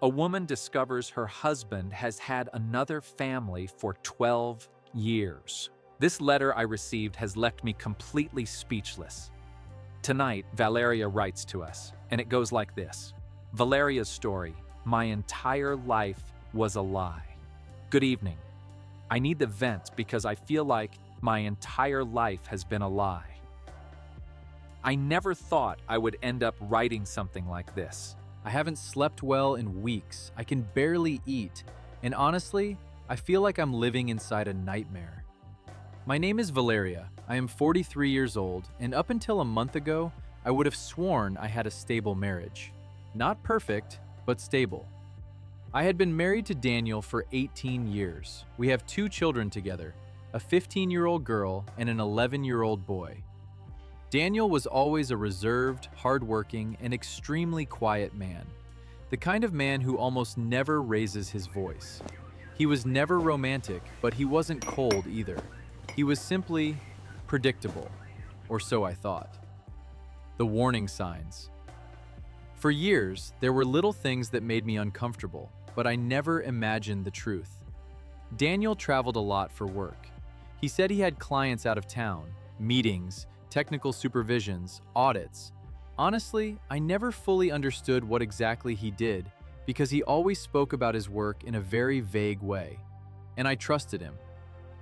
A woman discovers her husband has had another family for 12 years. This letter I received has left me completely speechless. Tonight, Valeria writes to us, and it goes like this. Valeria's story: my entire life was a lie. Good evening. I need the vent because I feel like my entire life has been a lie. I never thought I would end up writing something like this. I haven't slept well in weeks. I can barely eat. And honestly, I feel like I'm living inside a nightmare. My name is Valeria. I am 43 years old, and up until a month ago, I would have sworn I had a stable marriage. Not perfect, but stable. I had been married to Daniel for 18 years. We have 2 children together, a 15-year-old girl and an 11-year-old boy. Daniel was always a reserved, hardworking, and extremely quiet man. The kind of man who almost never raises his voice. He was never romantic, but he wasn't cold either. He was simply predictable, or so I thought. The warning signs. For years, there were little things that made me uncomfortable, but I never imagined the truth. Daniel traveled a lot for work. He said he had clients out of town, meetings, technical supervisions, audits. Honestly, I never fully understood what exactly he did because he always spoke about his work in a very vague way. And I trusted him.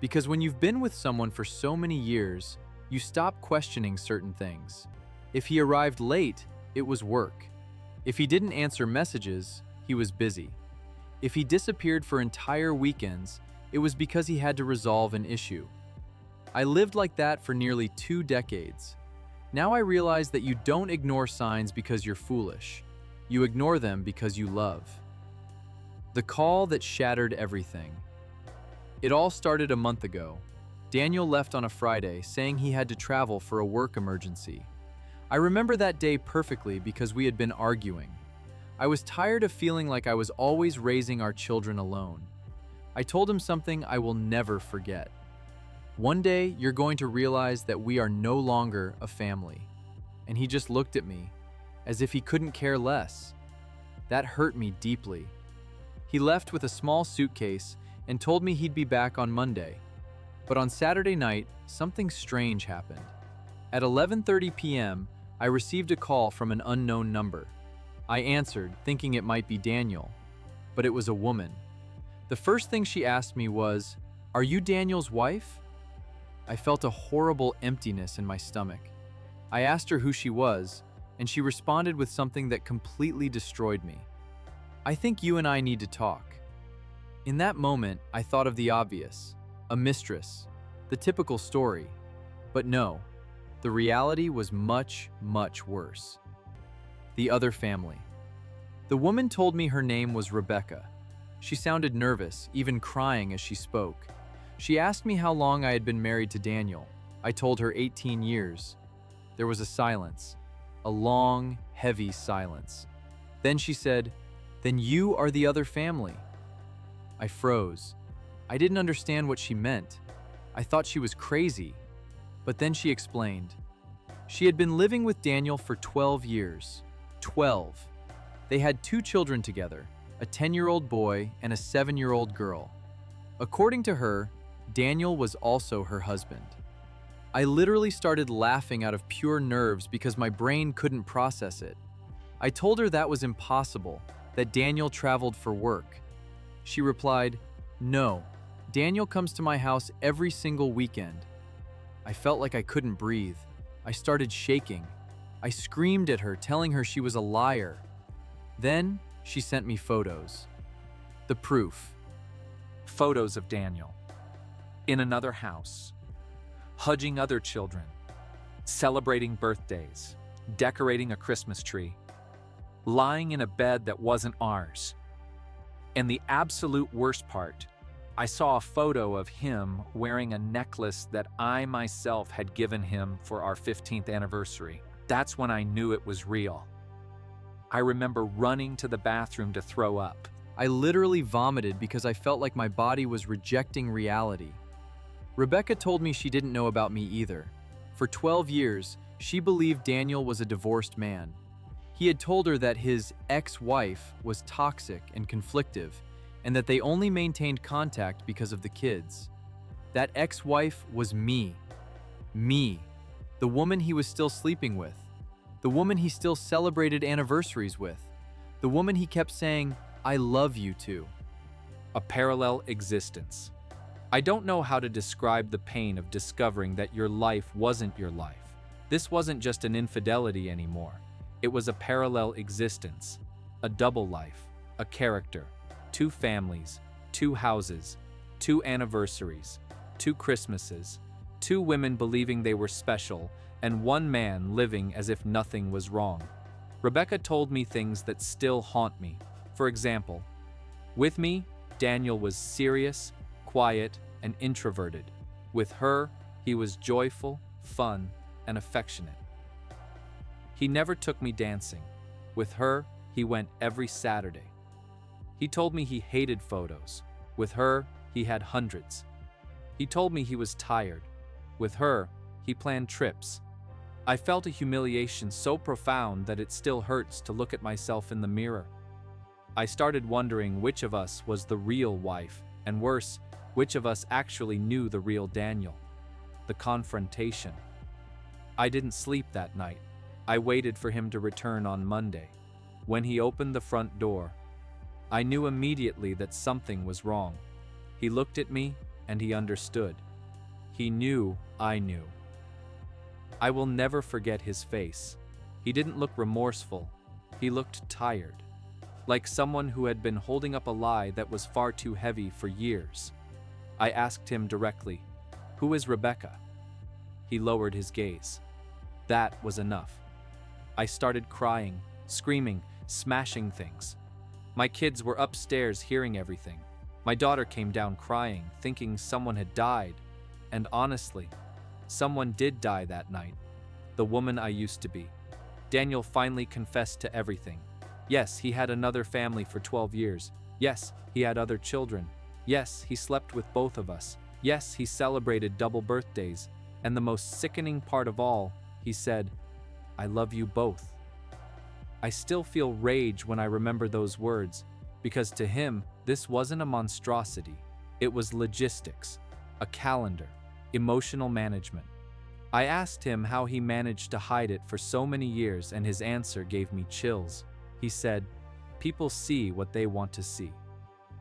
Because when you've been with someone for so many years, you stop questioning certain things. If he arrived late, it was work. If he didn't answer messages, he was busy. If he disappeared for entire weekends, it was because he had to resolve an issue. I lived like that for nearly 2 decades. Now I realize that you don't ignore signs because you're foolish. You ignore them because you love. The call that shattered everything. It all started a month ago. Daniel left on a Friday saying he had to travel for a work emergency. I remember that day perfectly because we had been arguing. I was tired of feeling like I was always raising our children alone. I told him something I will never forget. One day, you're going to realize that we are no longer a family. And he just looked at me, as if he couldn't care less. That hurt me deeply. He left with a small suitcase and told me he'd be back on Monday. But on Saturday night, something strange happened. At 11:30 p.m., I received a call from an unknown number. I answered, thinking it might be Daniel, but it was a woman. The first thing she asked me was, "Are you Daniel's wife?" I felt a horrible emptiness in my stomach. I asked her who she was, and she responded with something that completely destroyed me. "I think you and I need to talk." In that moment, I thought of the obvious, a mistress, the typical story. But no, the reality was much, much worse. The other family. The woman told me her name was Rebecca. She sounded nervous, even crying as she spoke. She asked me how long I had been married to Daniel. I told her 18 years. There was a silence, a long, heavy silence. Then she said, "Then you are the other family." I froze. I didn't understand what she meant. I thought she was crazy. But then she explained. She had been living with Daniel for 12 years. 12. They had 2 children together, a 10-year-old boy and a 7-year-old girl. According to her, Daniel was also her husband. I literally started laughing out of pure nerves because my brain couldn't process it. I told her that was impossible, that Daniel traveled for work. She replied, "No, Daniel comes to my house every single weekend." I felt like I couldn't breathe. I started shaking. I screamed at her, telling her she was a liar. Then she sent me photos. The proof. Photos of Daniel. In another house. Hugging other children. Celebrating birthdays. Decorating a Christmas tree. Lying in a bed that wasn't ours. And the absolute worst part, I saw a photo of him wearing a necklace that I myself had given him for our 15th anniversary. That's when I knew it was real. I remember running to the bathroom to throw up. I literally vomited because I felt like my body was rejecting reality. Rebecca told me she didn't know about me either. For 12 years, she believed Daniel was a divorced man. He had told her that his ex-wife was toxic and conflictive, and that they only maintained contact because of the kids. That ex-wife was me. Me. The woman he was still sleeping with. The woman he still celebrated anniversaries with. The woman he kept saying, "I love you" to. A parallel existence. I don't know how to describe the pain of discovering that your life wasn't your life. This wasn't just an infidelity anymore. It was a parallel existence, a double life, a character, two families, two houses, two anniversaries, two Christmases, two women believing they were special, and one man living as if nothing was wrong. Rebecca told me things that still haunt me. For example, with me, Daniel was serious, quiet, and introverted. With her, he was joyful, fun, and affectionate. He never took me dancing. With her, he went every Saturday. He told me he hated photos. With her, he had hundreds. He told me he was tired. With her, he planned trips. I felt a humiliation so profound that it still hurts to look at myself in the mirror. I started wondering which of us was the real wife, and worse, which of us actually knew the real Daniel. The confrontation. I didn't sleep that night. I waited for him to return on Monday. When he opened the front door, I knew immediately that something was wrong. He looked at me and he understood. He knew I knew. I will never forget his face. He didn't look remorseful. He looked tired, like someone who had been holding up a lie that was far too heavy for years. I asked him directly, "Who is Rebecca?" He lowered his gaze. That was enough. I started crying, screaming, smashing things. My kids were upstairs hearing everything. My daughter came down crying, thinking someone had died. And honestly, someone did die that night. The woman I used to be. Daniel finally confessed to everything. Yes, he had another family for 12 years. Yes, he had other children. Yes, he slept with both of us. Yes, he celebrated double birthdays. And the most sickening part of all, he said, "I love you both." I still feel rage when I remember those words, because to him, this wasn't a monstrosity. It was logistics, a calendar, emotional management. I asked him how he managed to hide it for so many years, and his answer gave me chills. He said, "People see what they want to see."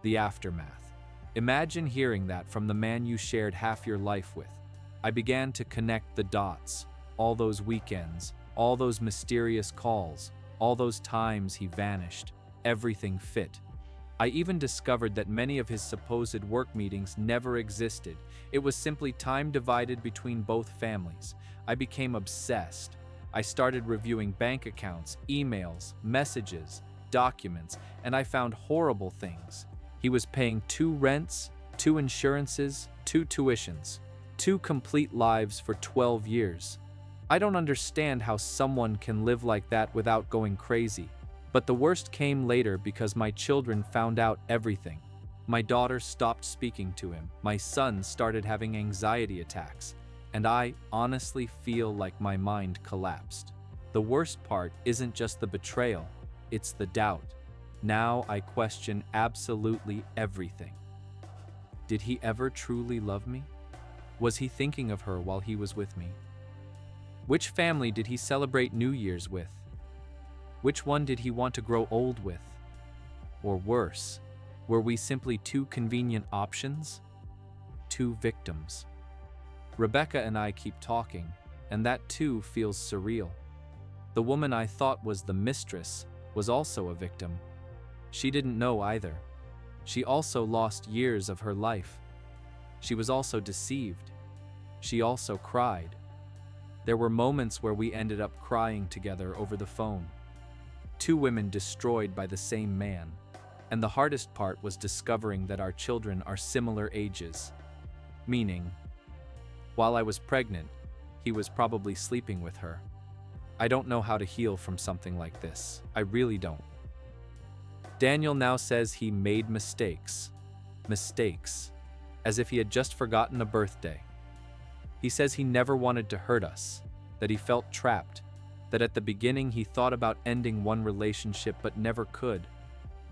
The aftermath. Imagine hearing that from the man you shared half your life with. I began to connect the dots. All those weekends, all those mysterious calls, all those times he vanished. Everything fit. I even discovered that many of his supposed work meetings never existed. It was simply time divided between both families. I became obsessed. I started reviewing bank accounts, emails, messages, documents, and I found horrible things. He was paying 2 rents, 2 insurances, 2 tuitions, 2 complete lives for 12 years. I don't understand how someone can live like that without going crazy. But the worst came later because my children found out everything. My daughter stopped speaking to him. My son started having anxiety attacks. And I honestly feel like my mind collapsed. The worst part isn't just the betrayal, it's the doubt. Now I question absolutely everything. Did he ever truly love me? Was he thinking of her while he was with me? Which family did he celebrate New Year's with? Which one did he want to grow old with? Or worse, were we simply 2 convenient options? 2 victims. Rebecca and I keep talking, and that too feels surreal. The woman I thought was the mistress was also a victim. She didn't know either. She also lost years of her life. She was also deceived. She also cried. There were moments where we ended up crying together over the phone. 2 women destroyed by the same man. And the hardest part was discovering that our children are similar ages. Meaning, while I was pregnant, he was probably sleeping with her. I don't know how to heal from something like this. I really don't. Daniel now says he made mistakes. Mistakes. As if he had just forgotten a birthday. He says he never wanted to hurt us, that he felt trapped, that at the beginning he thought about ending one relationship but never could.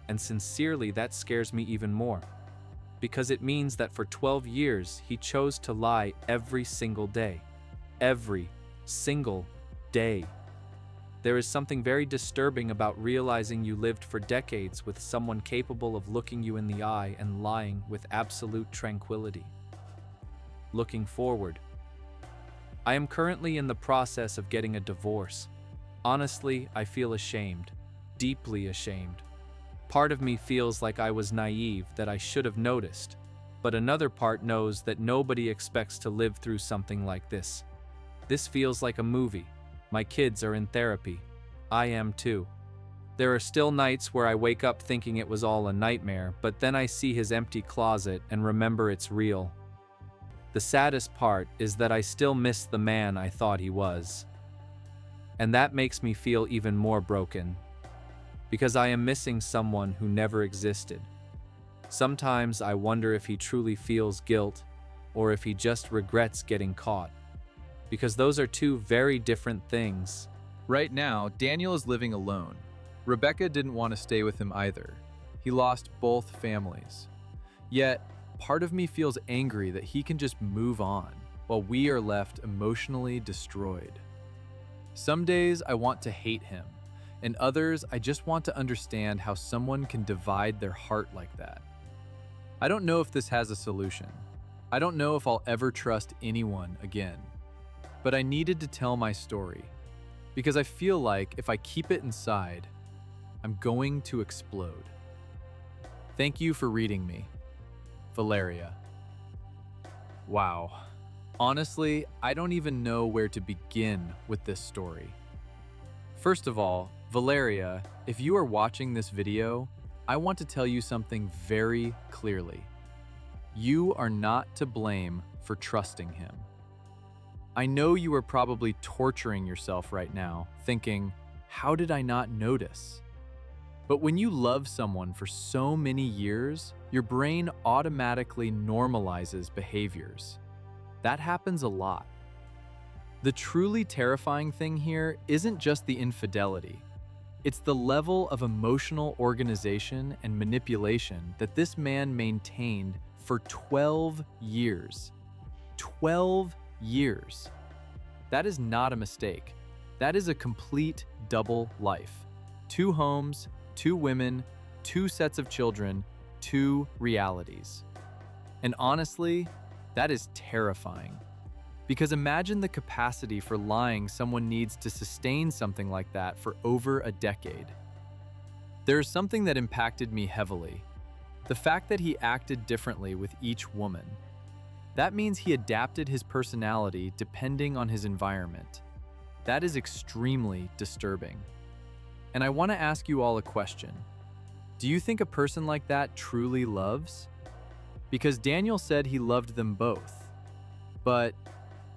And sincerely, that scares me even more. Because it means that for 12 years, he chose to lie every single day. Every single day. There is something very disturbing about realizing you lived for decades with someone capable of looking you in the eye and lying with absolute tranquility. Looking forward. I am currently in the process of getting a divorce. Honestly, I feel ashamed. Deeply ashamed. Part of me feels like I was naive, that I should have noticed. But another part knows that nobody expects to live through something like this. This feels like a movie. My kids are in therapy. I am too. There are still nights where I wake up thinking it was all a nightmare, but then I see his empty closet and remember it's real. The saddest part is that I still miss the man I thought he was. And that makes me feel even more broken. Because I am missing someone who never existed. Sometimes I wonder if he truly feels guilt, or if he just regrets getting caught. Because those are two very different things. Right now, Daniel is living alone. Rebecca didn't want to stay with him either. He lost both families. Yet, part of me feels angry that he can just move on, while we are left emotionally destroyed. Some days I want to hate him, and others I just want to understand how someone can divide their heart like that. I don't know if this has a solution. I don't know if I'll ever trust anyone again. But I needed to tell my story, because I feel like if I keep it inside, I'm going to explode. Thank you for reading me, Valeria. Wow. Honestly, I don't even know where to begin with this story. First of all, Valeria, if you are watching this video, I want to tell you something very clearly. You are not to blame for trusting him. I know you are probably torturing yourself right now, thinking, how did I not notice? But when you love someone for so many years, your brain automatically normalizes behaviors. That happens a lot. The truly terrifying thing here isn't just the infidelity. It's the level of emotional organization and manipulation that this man maintained for 12 years. 12 years. That is not a mistake. That is a complete double life. 2 homes, 2 women, 2 sets of children, 2 realities. And honestly, that is terrifying. Because imagine the capacity for lying someone needs to sustain something like that for over a decade. There is something that impacted me heavily. The fact that he acted differently with each woman. That means he adapted his personality depending on his environment. That is extremely disturbing. And I want to ask you all a question. Do you think a person like that truly loves? Because Daniel said he loved them both. But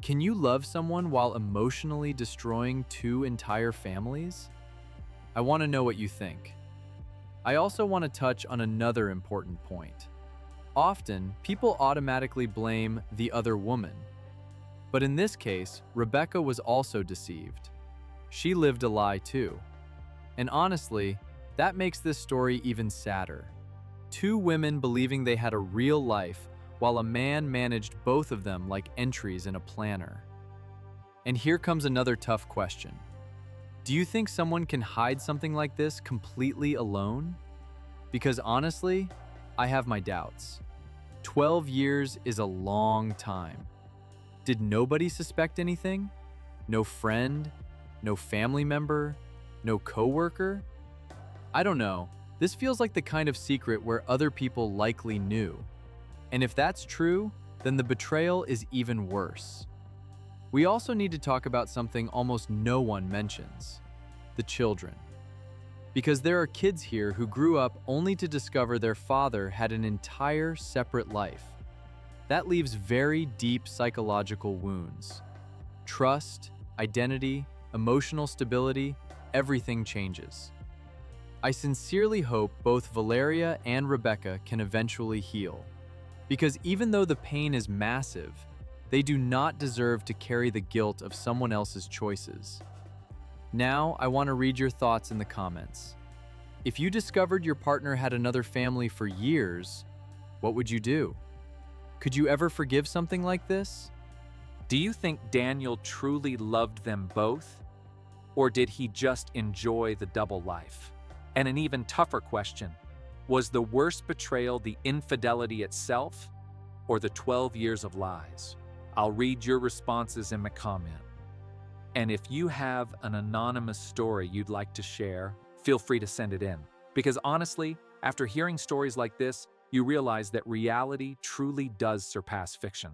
can you love someone while emotionally destroying 2 entire families? I want to know what you think. I also want to touch on another important point. Often, people automatically blame the other woman. But in this case, Rebecca was also deceived. She lived a lie too. And honestly, that makes this story even sadder. 2 women believing they had a real life while a man managed both of them like entries in a planner. And here comes another tough question. Do you think someone can hide something like this completely alone? Because honestly, I have my doubts. 12 years is a long time. Did nobody suspect anything? No friend? No family member? No coworker? I don't know. This feels like the kind of secret where other people likely knew. And if that's true, then the betrayal is even worse. We also need to talk about something almost no one mentions: the children. Because there are kids here who grew up only to discover their father had an entire separate life. That leaves very deep psychological wounds. Trust, identity, emotional stability, everything changes. I sincerely hope both Valeria and Rebecca can eventually heal. Because even though the pain is massive, they do not deserve to carry the guilt of someone else's choices. Now, I want to read your thoughts in the comments. If you discovered your partner had another family for years, what would you do? Could you ever forgive something like this? Do you think Daniel truly loved them both? Or did he just enjoy the double life? And an even tougher question, was the worst betrayal the infidelity itself or the 12 years of lies? I'll read your responses in the comment. And if you have an anonymous story you'd like to share, feel free to send it in. Because honestly, after hearing stories like this, you realize that reality truly does surpass fiction.